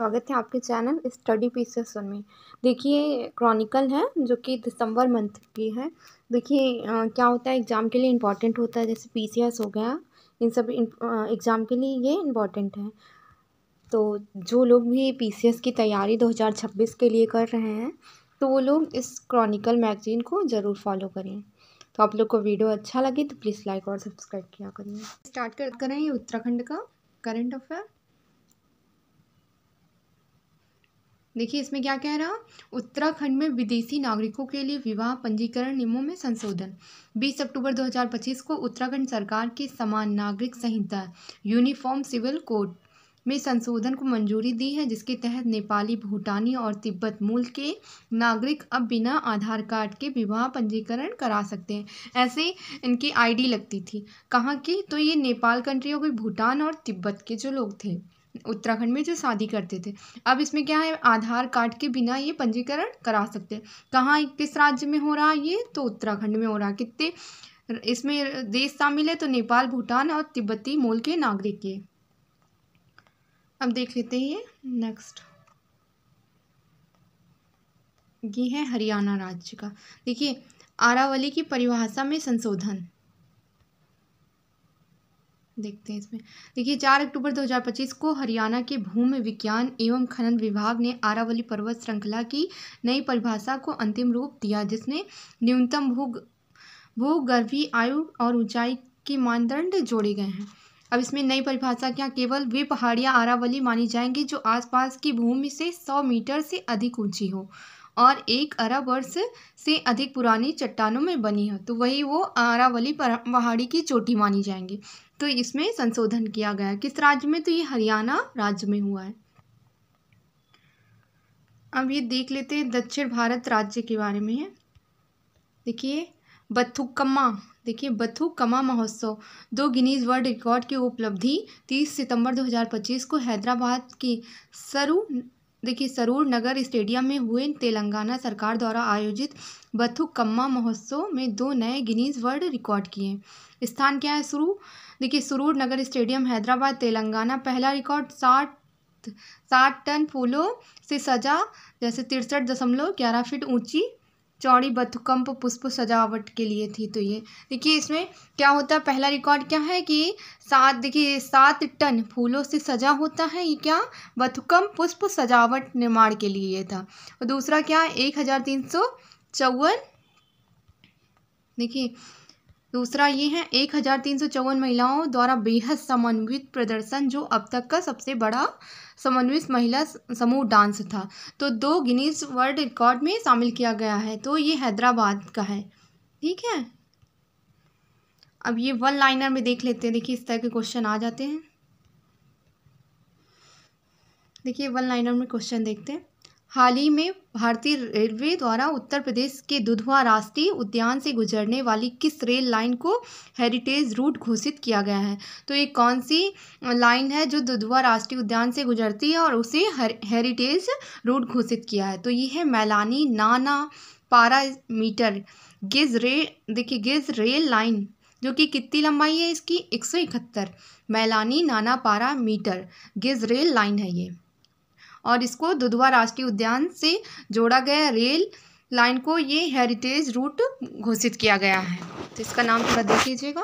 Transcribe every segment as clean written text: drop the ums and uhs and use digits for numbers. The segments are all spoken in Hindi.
स्वागत है आपके चैनल स्टडी पीसेस में। देखिए क्रॉनिकल है जो कि दिसंबर मंथ की है। देखिए क्या होता है, एग्ज़ाम के लिए इम्पॉर्टेंट होता है, जैसे पीसीएस हो गया, इन सब एग्ज़ाम के लिए ये इम्पॉर्टेंट है। तो जो लोग भी पीसीएस की तैयारी 2026 के लिए कर रहे हैं तो वो लोग इस क्रॉनिकल मैगजीन को ज़रूर फॉलो करें। तो आप लोग को वीडियो अच्छा लगे तो प्लीज़ लाइक और सब्सक्राइब किया करिए। स्टार्ट करें ये उत्तराखंड का करंट अफेयर। देखिए इसमें क्या कह रहा, उत्तराखंड में विदेशी नागरिकों के लिए विवाह पंजीकरण नियमों में संशोधन। 20 अक्टूबर 2025 को उत्तराखंड सरकार की समान नागरिक संहिता यूनिफॉर्म सिविल कोड में संशोधन को मंजूरी दी है, जिसके तहत नेपाली, भूटानी और तिब्बत मूल के नागरिक अब बिना आधार कार्ड के विवाह पंजीकरण करा सकते हैं। ऐसे इनकी आईडी लगती थी कहाँ की, तो ये नेपाल कंट्री हो गई, भूटान और तिब्बत के जो लोग थे उत्तराखंड में जो शादी करते थे। अब इसमें क्या है, आधार कार्ड के बिना ये पंजीकरण करा सकते हैं। कहाँ, किस राज्य में हो रहा है ये, तो उत्तराखंड में हो रहा है। कितने इसमें देश शामिल है, तो नेपाल, भूटान और तिब्बती मूल के नागरिक ये। अब देख लेते हैं ये नेक्स्ट, ये है हरियाणा राज्य का। देखिए आरावली की परिभाषा में संशोधन देखते हैं इसमें। देखिए 4 अक्टूबर 2025 को हरियाणा के भूमि विज्ञान एवं खनन विभाग ने आरावली पर्वत श्रृंखला की नई परिभाषा को अंतिम रूप दिया, जिसमें न्यूनतम भूगर्भीय आयु और ऊंचाई के मानदंड जोड़े गए हैं। अब इसमें नई परिभाषा क्या, केवल वे पहाड़ियाँ आरावली मानी जाएंगी जो आसपास की भूमि से 100 मीटर से अधिक ऊंची हो और 1 अरब वर्ष से अधिक पुरानी चट्टानों में बनी हो, तो वही वो आरावली पहाड़ी की चोटी मानी जाएंगी। तो इसमें संशोधन किया गया है। किस राज्य में, तो ये हरियाणा राज्य में हुआ है। अब ये देख लेते हैं दक्षिण भारत राज्य के बारे में है। देखिए बथुकम्मा, देखिए बथुकम्मा महोत्सव 2 गिनीज वर्ल्ड रिकॉर्ड की उपलब्धि। 30 सितंबर 2025 को हैदराबाद की सरूर नगर स्टेडियम में हुए तेलंगाना सरकार द्वारा आयोजित बथुकम्मा महोत्सव में 2 नए गिनीज वर्ल्ड रिकॉर्ड किए। स्थान क्या है, सुरूर नगर स्टेडियम हैदराबाद तेलंगाना। पहला रिकॉर्ड 60 टन फूलों से सजा, जैसे 63.11 फीट ऊंची चौड़ी बथुकम्प पुष्प सजावट के लिए थी। तो ये देखिए इसमें क्या होता है, पहला रिकॉर्ड क्या है कि 7 टन फूलों से सजा होता है, ये क्या, बथुकम्प पुष्प सजावट निर्माण के लिए ये था। और दूसरा क्या है, 1354, देखिए दूसरा ये है 1354 महिलाओं द्वारा बेहद समन्वित प्रदर्शन, जो अब तक का सबसे बड़ा समन्वित महिला समूह डांस था। तो 2 गिनीज वर्ल्ड रिकॉर्ड में शामिल किया गया है। तो ये हैदराबाद का है, ठीक है। अब ये वन लाइनर में देख लेते हैं। देखिए इस तरह के क्वेश्चन आ जाते हैं। देखिए वन लाइनर में क्वेश्चन देखते हैं। हाल ही में भारतीय रेलवे द्वारा उत्तर प्रदेश के दुधवा राष्ट्रीय उद्यान से गुजरने वाली किस रेल लाइन को हेरिटेज रूट घोषित किया गया है? तो ये कौन सी लाइन है जो दुधवा राष्ट्रीय उद्यान से गुजरती है और उसे हेरिटेज रूट घोषित किया है? तो ये है मैलानी नाना पारामीटर गेज रेल लाइन, जो कि कितनी लंबाई है इसकी, 171 मैलानी नाना पारामीटर गेज रेल लाइन है ये। और इसको दुधवा राष्ट्रीय उद्यान से जोड़ा गया रेल लाइन को ये हेरिटेज रूट घोषित किया गया है। तो इसका नाम थोड़ा देख लीजिएगा।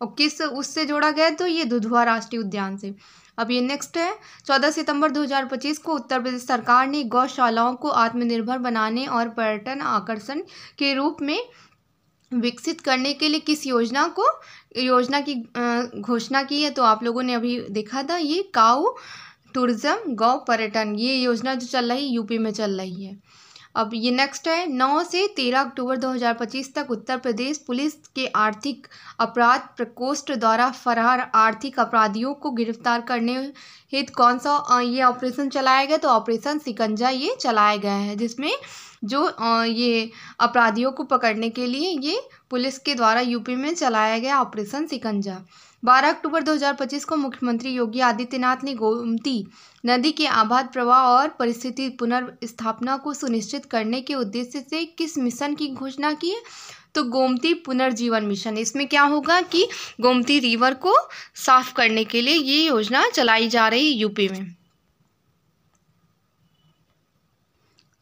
और किस उससे जोड़ा गया, तो ये दुधवा राष्ट्रीय उद्यान से। अब ये नेक्स्ट है, 14 सितंबर 2025 को उत्तर प्रदेश सरकार ने गौशालाओं को आत्मनिर्भर बनाने और पर्यटन आकर्षण के रूप में विकसित करने के लिए किस योजना की घोषणा की है? तो आप लोगों ने अभी देखा था, ये काऊ टूरिज्म गौ पर्यटन, ये योजना जो चल रही है यूपी में चल रही है। अब ये नेक्स्ट है, 9 से 13 अक्टूबर 2025 तक उत्तर प्रदेश पुलिस के आर्थिक अपराध प्रकोष्ठ द्वारा फरार आर्थिक अपराधियों को गिरफ्तार करने हेतु कौन सा ये ऑपरेशन चलाया गया? तो ऑपरेशन शिकंजा ये चलाया गया है, जिसमें जो ये अपराधियों को पकड़ने के लिए ये पुलिस के द्वारा यूपी में चलाया गया ऑपरेशन शिकंजा। 12 अक्टूबर 2025 को मुख्यमंत्री योगी आदित्यनाथ ने गोमती नदी के अबाध प्रवाह और परिस्थिति पुनर्स्थापना को सुनिश्चित करने के उद्देश्य से किस मिशन की घोषणा की है? तो गोमती पुनर्जीवन मिशन। इसमें क्या होगा कि गोमती रिवर को साफ करने के लिए ये योजना चलाई जा रही है यूपी में।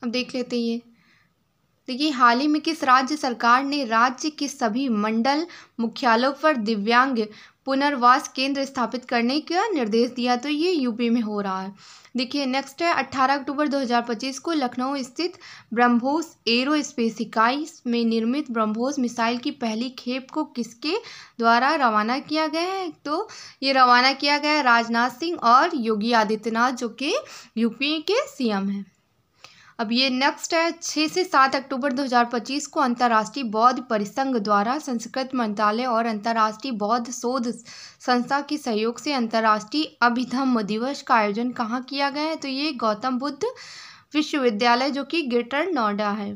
अब देख लेते हैं ये। देखिए, हाल ही में किस राज्य सरकार ने राज्य के सभी मंडल मुख्यालयों पर दिव्यांग पुनर्वास केंद्र स्थापित करने का निर्देश दिया? तो ये यूपी में हो रहा है। देखिए नेक्स्ट है, 18 अक्टूबर 2025 को लखनऊ स्थित ब्रह्मोस एरोस्पेस इकाई में निर्मित ब्रह्मोस मिसाइल की पहली खेप को किसके द्वारा रवाना किया गया है? तो ये रवाना किया गया है राजनाथ सिंह और योगी आदित्यनाथ, जो कि यूपी के सीएम हैं। अब ये नेक्स्ट है, 6 से 7 अक्टूबर 2025 को अंतर्राष्ट्रीय बौद्ध परिसंघ द्वारा संस्कृत मंत्रालय और अंतर्राष्ट्रीय बौद्ध शोध संस्था के सहयोग से अंतर्राष्ट्रीय अभिधम्म दिवस का आयोजन कहाँ किया गया है? तो ये गौतम बुद्ध विश्वविद्यालय, जो कि ग्रेटर नोएडा है।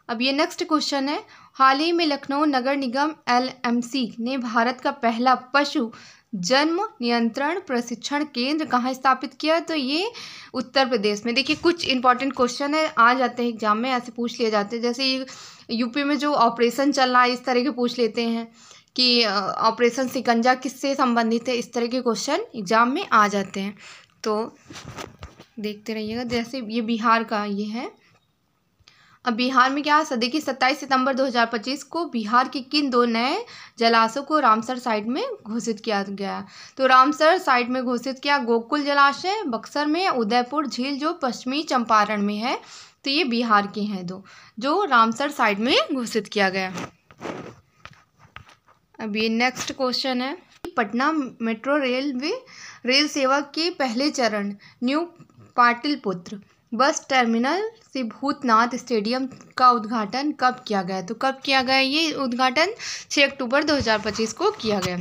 अब ये नेक्स्ट क्वेश्चन है, हाल ही में लखनऊ नगर निगम LMC ने भारत का पहला पशु जन्म नियंत्रण प्रशिक्षण केंद्र कहाँ स्थापित किया? तो ये उत्तर प्रदेश में। देखिए, कुछ इंपॉर्टेंट क्वेश्चन है आ जाते हैं एग्जाम में, ऐसे पूछ लिए जाते हैं। जैसे ये यूपी में जो ऑपरेशन चल रहा है, इस तरह के पूछ लेते हैं कि ऑपरेशन शिकंजा किससे संबंधित है, इस तरह के क्वेश्चन एग्जाम में आ जाते हैं, तो देखते रहिएगा। जैसे ये बिहार का ये है। अब बिहार में क्या है? देखिए, 27 सितंबर 2025 को बिहार के किन 2 नए जलाशयों को रामसर साइट में घोषित किया गया? तो रामसर साइट में घोषित किया गोकुल जलाशय बक्सर में, उदयपुर झील जो पश्चिमी चंपारण में है। तो ये बिहार के हैं 2 जो रामसर साइट में घोषित किया गया। अब ये नेक्स्ट क्वेश्चन है, पटना मेट्रो रेल सेवा के पहले चरण न्यू पाटलिपुत्र बस टर्मिनल से भूतनाथ स्टेडियम का उद्घाटन कब किया गया? तो कब किया गया? ये उद्घाटन 6 अक्टूबर 2025 को किया गया।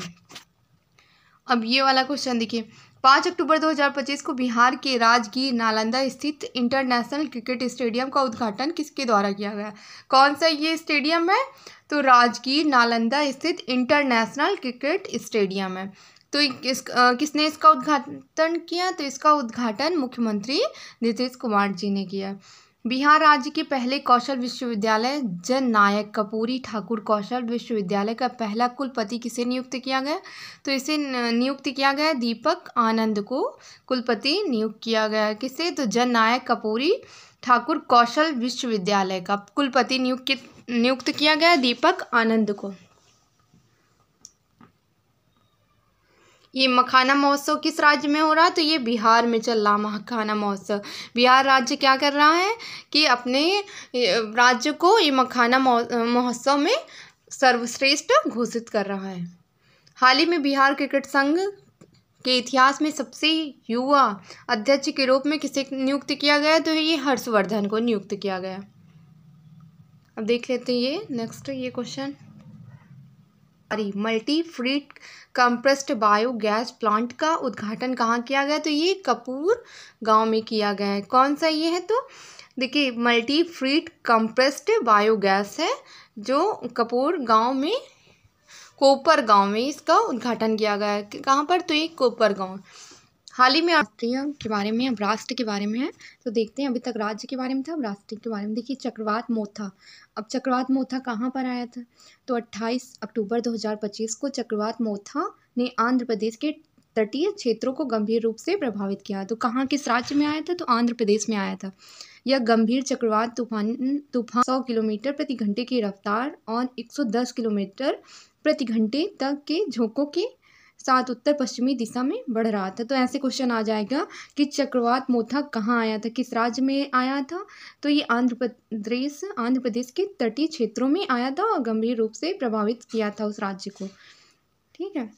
अब ये वाला क्वेश्चन देखिए, 5 अक्टूबर 2025 को बिहार के राजगीर नालंदा स्थित इंटरनेशनल क्रिकेट स्टेडियम का उद्घाटन किसके द्वारा किया गया? कौन सा ये स्टेडियम है? तो राजगीर नालंदा स्थित इंटरनेशनल क्रिकेट स्टेडियम है। तो किसने इसका उद्घाटन किया? तो इसका उद्घाटन मुख्यमंत्री नीतीश कुमार जी ने किया। बिहार राज्य के पहले कौशल विश्वविद्यालय जन नायक कर्पूरी ठाकुर कौशल विश्वविद्यालय का पहला कुलपति किसे नियुक्त किया गया? तो इसे नियुक्त किया गया दीपक आनंद को कुलपति नियुक्त किया गया। किसे? तो जन नायक कर्पूरी ठाकुर कौशल विश्वविद्यालय का कुलपति नियुक्त किया गया दीपक आनंद को। ये मखाना महोत्सव किस राज्य में हो रहा है? तो ये बिहार में चल रहा मखाना महोत्सव। बिहार राज्य क्या कर रहा है कि अपने राज्य को ये मखाना महोत्सव में सर्वश्रेष्ठ घोषित कर रहा है। हाल ही में बिहार क्रिकेट संघ के इतिहास में सबसे युवा अध्यक्ष के रूप में किसे नियुक्त किया गया? तो ये हर्षवर्धन को नियुक्त किया गया। अब देख लेते हैं ये नेक्स्ट ये क्वेश्चन, मल्टी फ्रीट कंप्रेस्ड बायोगैस प्लांट का उद्घाटन कहाँ किया गया? तो ये कपूर गांव में किया गया है। कौन सा ये है? तो देखिए, मल्टी फ्रीट कंप्रेस्ड बायोगैस है जो कपूर गांव में कोपर गांव में इसका उद्घाटन किया गया है। कहाँ पर? तो ये कोपर गांव। हाल ही में राष्ट्रीय के बारे में, अब राष्ट्र के बारे में है, तो देखते हैं। अभी तक राज्य के बारे में था, अब राष्ट्रीय के बारे में। देखिए, चक्रवात मोथा। अब चक्रवात मोथा कहाँ पर आया था? तो 28 अक्टूबर 2025 को चक्रवात मोथा ने आंध्र प्रदेश के तटीय क्षेत्रों को गंभीर रूप से प्रभावित किया। तो कहाँ, किस राज्य में आया था? तो आंध्र प्रदेश में आया था। यह गंभीर चक्रवात तूफान 100 किलोमीटर प्रति घंटे की रफ्तार और 110 किलोमीटर प्रति घंटे तक के झोंकों के साथ उत्तर पश्चिमी दिशा में बढ़ रहा था। तो ऐसे क्वेश्चन आ जाएगा कि चक्रवात मोथा कहाँ आया था, किस राज्य में आया था? तो ये आंध्र प्रदेश के तटीय क्षेत्रों में आया था और गंभीर रूप से प्रभावित किया था उस राज्य को। ठीक है,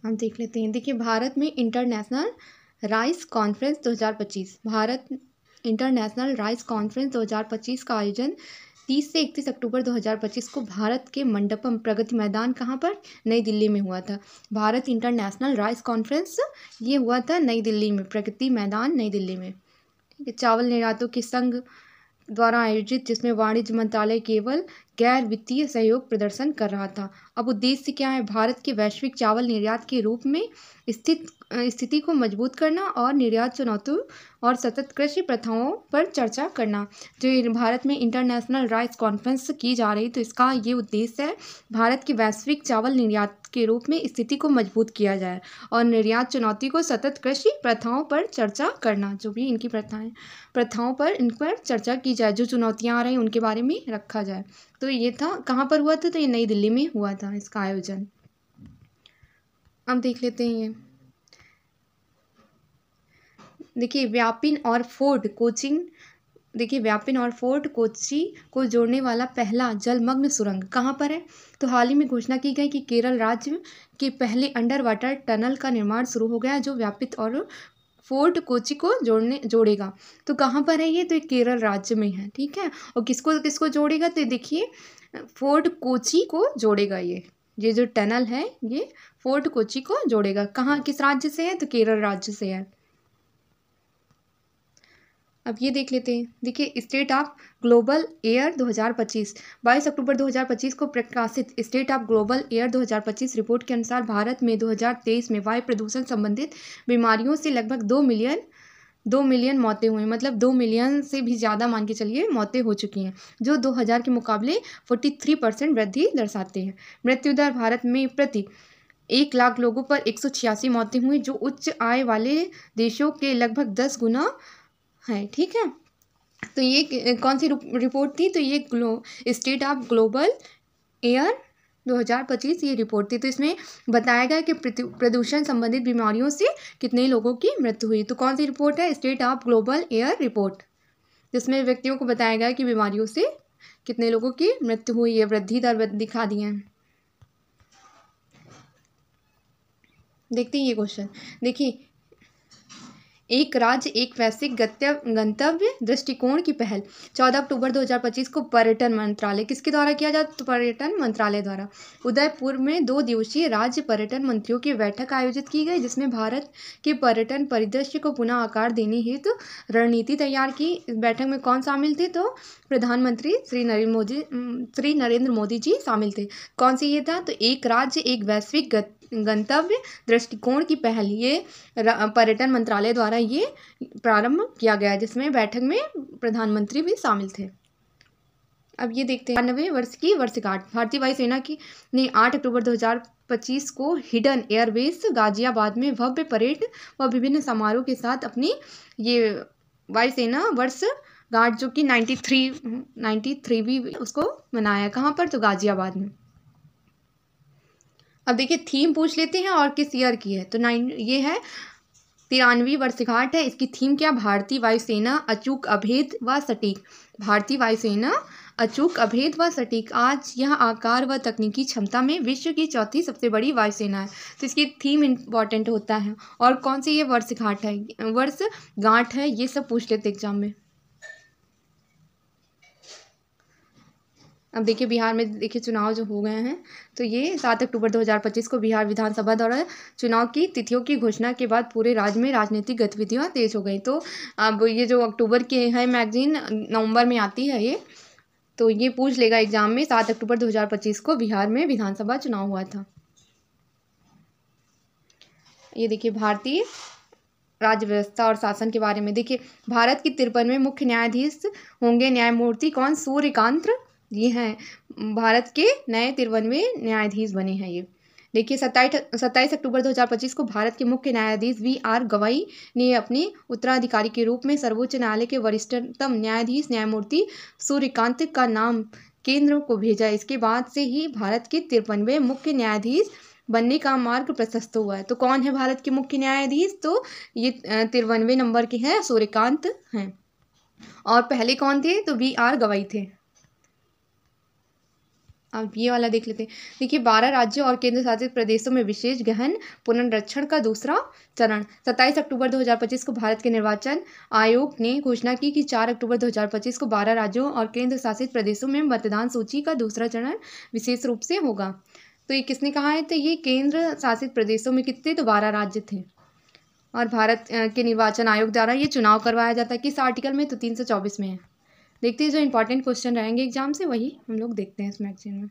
हम देख लेते हैं। देखिए, भारत में international rice conference 2025, Bharat international rice conference 2025 का आयोजन 30 से 31 अक्टूबर 2025 को भारत के मंडपम प्रगति मैदान कहाँ पर? नई दिल्ली में हुआ था। भारत इंटरनेशनल राइस कॉन्फ्रेंस ये हुआ था नई दिल्ली में, प्रगति मैदान नई दिल्ली में। ठीक है, चावल निर्यातों के संघ द्वारा आयोजित, जिसमें वाणिज्य मंत्रालय केवल गैर वित्तीय सहयोग प्रदर्शन कर रहा था। अब उद्देश्य क्या है? भारत के वैश्विक चावल निर्यात के रूप में स्थित स्थिति को मजबूत करना और निर्यात चुनौतियों और सतत कृषि प्रथाओं पर चर्चा करना। जो भारत में इंटरनेशनल राइस कॉन्फ्रेंस की जा रही, तो इसका ये उद्देश्य है भारत की वैश्विक चावल निर्यात के रूप में स्थिति को मजबूत किया जाए और निर्यात चुनौती को सतत कृषि प्रथाओं पर चर्चा करना। जो भी इनकी प्रथाओं पर इन पर चर्चा की जाए, जो चुनौतियाँ आ रही हैं उनके बारे में रखा जाए। तो ये था, कहाँ पर हुआ था? तो ये नई दिल्ली में हुआ था इसका आयोजन। अब देख लेते हैं ये, देखिए व्यापिन और फोर्ट कोचिंग, देखिए व्यापिन और फोर्ट कोच्चि को जोड़ने वाला पहला जलमग्न सुरंग कहाँ पर है? तो हाल ही में घोषणा की गई कि केरल राज्य के पहले अंडर वाटर टनल का निर्माण शुरू हो गया, जो व्यापित और फोर्ट कोच्चि को जोड़ेगा। तो कहाँ पर है ये? तो ये केरल राज्य में है, ठीक है। और किसको किसको जोड़ेगा? तो देखिए फोर्ट कोच्चि को जोड़ेगा। ये जो टनल है ये फोर्ट कोच्चि को जोड़ेगा। कहाँ, किस राज्य से है? तो केरल राज्य से है। अब ये देख लेते हैं, देखिए स्टेट ऑफ ग्लोबल एयर 2025, 22 अक्टूबर 2025 को प्रकाशित state of global air 2025 report के अनुसार भारत में 2023 में वायु प्रदूषण संबंधित बीमारियों से लगभग 2 मिलियन मौतें हुई, मतलब 2 मिलियन से भी ज़्यादा मान के चलिए मौतें हो चुकी हैं, जो 2000 के मुकाबले 43% वृद्धि दर्शाते हैं। मृत्यु दर भारत में प्रति 1 लाख लोगों पर 186 मौतें हुई, जो उच्च आय वाले देशों के लगभग 10 गुना है, ठीक है। तो ये कौन सी रिपोर्ट थी? तो ये स्टेट ऑफ ग्लोबल एयर 2025 ये रिपोर्ट थी। तो इसमें बताया गया कि प्रदूषण संबंधित बीमारियों से कितने लोगों की मृत्यु हुई। तो कौन सी रिपोर्ट है? State of global air report, जिसमें व्यक्तियों को बताया गया कि बीमारियों से कितने लोगों की मृत्यु हुई है, वृद्धि दर दिखा दी है। देखते हैं ये क्वेश्चन, देखिए एक राज्य एक वैश्विक गंतव्य दृष्टिकोण की पहल 14 अक्टूबर 2025 को पर्यटन मंत्रालय किसके द्वारा किया जाता? तो पर्यटन मंत्रालय द्वारा उदयपुर में 2 दिवसीय राज्य पर्यटन मंत्रियों की बैठक आयोजित की गई, जिसमें भारत के पर्यटन परिदृश्य को पुनः आकार देने हेतु रणनीति तैयार की। इस बैठक में कौन शामिल थे? तो प्रधानमंत्री श्री नरेंद्र मोदी जी शामिल थे। कौन सी ये था? तो एक राज्य एक वैश्विक गंतव्य दृष्टिकोण की पहल, ये पर्यटन मंत्रालय द्वारा ये प्रारंभ किया गया, जिसमें बैठक में प्रधानमंत्री भी शामिल थे। अब ये देखते हैं 92 वर्ष की वर्षगांठ, भारतीय वायुसेना की ने 8 अक्टूबर 2025 को हिडन एयरबेस गाजियाबाद में भव्य परेड व विभिन्न समारोह के साथ अपनी ये वायुसेना वर्षगांठ जो कि 93वीं उसको मनाया। कहाँ पर? तो गाजियाबाद में। अब देखिए थीम पूछ लेते हैं और किस ईयर की है। तो ये है 93वीं वर्षगांठ है। इसकी थीम क्या? भारतीय वायुसेना अचूक अभेद व सटीक। भारतीय वायुसेना अचूक अभेद व सटीक। आज यह आकार व तकनीकी क्षमता में विश्व की चौथी सबसे बड़ी वायुसेना है। तो इसकी थीम इम्पॉर्टेंट होता है। और कौन सी ये वर्षगांठ है, ये सब पूछ लेते एग्जाम में। अब देखिए बिहार में देखिए चुनाव जो हो गए हैं, तो ये 7 अक्टूबर 2025 को बिहार विधानसभा द्वारा चुनाव की तिथियों की घोषणा के बाद पूरे राज्य में राजनीतिक गतिविधियां तेज हो गई। तो अब ये जो अक्टूबर की है मैगजीन नवंबर में आती है ये, तो ये पूछ लेगा एग्जाम में 7 अक्टूबर 2025 को बिहार में विधानसभा चुनाव हुआ था। ये देखिए भारतीय राज्य व्यवस्था और शासन के बारे में, देखिए भारत की 53वें मुख्य न्यायाधीश होंगे न्यायमूर्ति कौन? सूर्यकांत। ये हैं भारत के नए 53वें न्यायाधीश बने हैं ये। देखिए 27 अक्टूबर 2025 को भारत के मुख्य न्यायाधीश VR गवाई ने अपने उत्तराधिकारी के रूप में सर्वोच्च न्यायालय के वरिष्ठतम न्यायाधीश न्यायमूर्ति सूर्यकांत का नाम केंद्र को भेजा। इसके बाद से ही भारत के 53वें मुख्य न्यायाधीश बनने का मार्ग प्रशस्त हुआ है। तो कौन है भारत के मुख्य न्यायाधीश? तो ये 53वें नंबर के हैं, सूर्यकांत हैं। और पहले कौन थे? तो VR गवाई थे। अब ये वाला देख लेते हैं, देखिए 12 राज्यों और केंद्र शासित प्रदेशों में विशेष गहन पुनर्रक्षण का दूसरा चरण। 27 अक्टूबर 2025 को भारत के निर्वाचन आयोग ने घोषणा की कि 4 अक्टूबर 2025 को 12 राज्यों और केंद्र शासित प्रदेशों में मतदान सूची का दूसरा चरण विशेष रूप से होगा। तो ये किसने कहा है? तो ये केंद्र शासित प्रदेशों में कितने? तो 12 राज्य थे। और भारत के निर्वाचन आयोग द्वारा ये चुनाव करवाया जाता है। किस आर्टिकल में? तो 324 में है। देखते हैं जो इंपॉर्टेंट क्वेश्चन रहेंगे एग्जाम से, वही हम लोग देखते हैं इस मैगजीन में।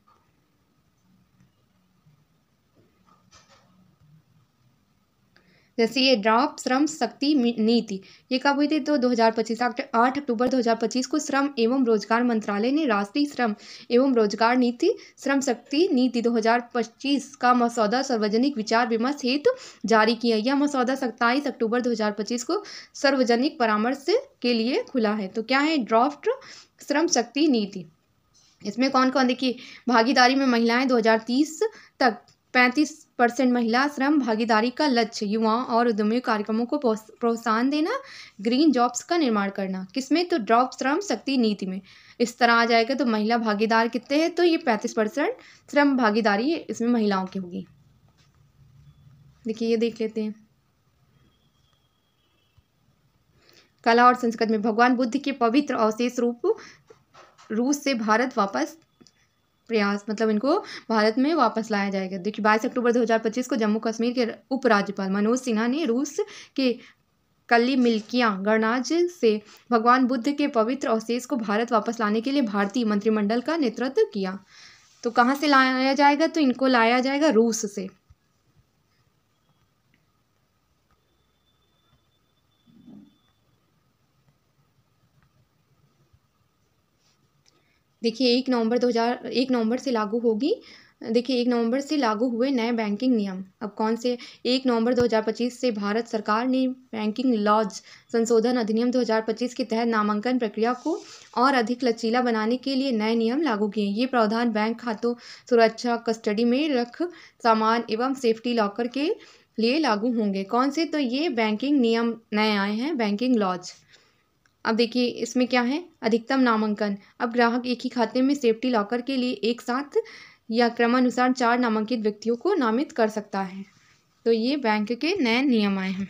जैसे ये ड्राफ्ट श्रम शक्ति नीति, ये कब हुई थी? तो 2025 8 अक्टूबर 2025 को श्रम एवं रोजगार मंत्रालय ने राष्ट्रीय श्रम एवं रोजगार नीति श्रम शक्ति नीति 2025 का मसौदा सार्वजनिक विचार विमर्श हेतु जारी किया। यह मसौदा 27 अक्टूबर 2025 को सार्वजनिक परामर्श के लिए खुला है। तो क्या है? ड्राफ्ट श्रम शक्ति नीति। इसमें कौन कौन? देखिए, भागीदारी में महिलाएं 2030 तक 35% महिला श्रम भागीदारी का लक्ष्य, युवाओं और उद्यमी कार्यक्रमों को प्रोत्साहन देना, ग्रीन जॉब्स का निर्माण करना। किसमें? तो ड्राफ्ट श्रम शक्ति नीति में इस तरह आ जाएगा। तो महिला भागीदार कितने हैं? तो ये 35% श्रम भागीदारी इसमें महिलाओं की होगी। देखिए, ये देख लेते हैं। कला और संस्कृति में भगवान बुद्ध के पवित्र अवशेष रूप रूस से भारत वापस प्रयास, मतलब इनको भारत में वापस लाया जाएगा। देखिए, 22 अक्टूबर 2025 को जम्मू कश्मीर के उपराज्यपाल मनोज सिन्हा ने रूस के कल्ली मिल्किया गणराज्य से भगवान बुद्ध के पवित्र अवशेष को भारत वापस लाने के लिए भारतीय मंत्रिमंडल का नेतृत्व किया। तो कहाँ से लाया जाएगा? तो इनको लाया जाएगा रूस से। देखिए, 1 नवंबर से लागू होगी। देखिए, 1 नवंबर से लागू हुए नए बैंकिंग नियम। अब कौन से? 1 नवंबर 2025 से भारत सरकार ने बैंकिंग लॉज संशोधन अधिनियम 2025 के तहत नामांकन प्रक्रिया को और अधिक लचीला बनाने के लिए नए नियम लागू किए। ये प्रावधान बैंक खातों, सुरक्षा, कस्टडी में रख सामान एवं सेफ्टी लॉकर के लिए लागू होंगे। कौन से? तो ये बैंकिंग नियम नए आए हैं, बैंकिंग लॉज। अब देखिए, इसमें क्या है? अधिकतम नामांकन। अब ग्राहक एक ही खाते में सेफ्टी लॉकर के लिए एक साथ या क्रमानुसार 4 नामांकित व्यक्तियों को नामित कर सकता है। तो ये बैंक के नए नियम आए हैं।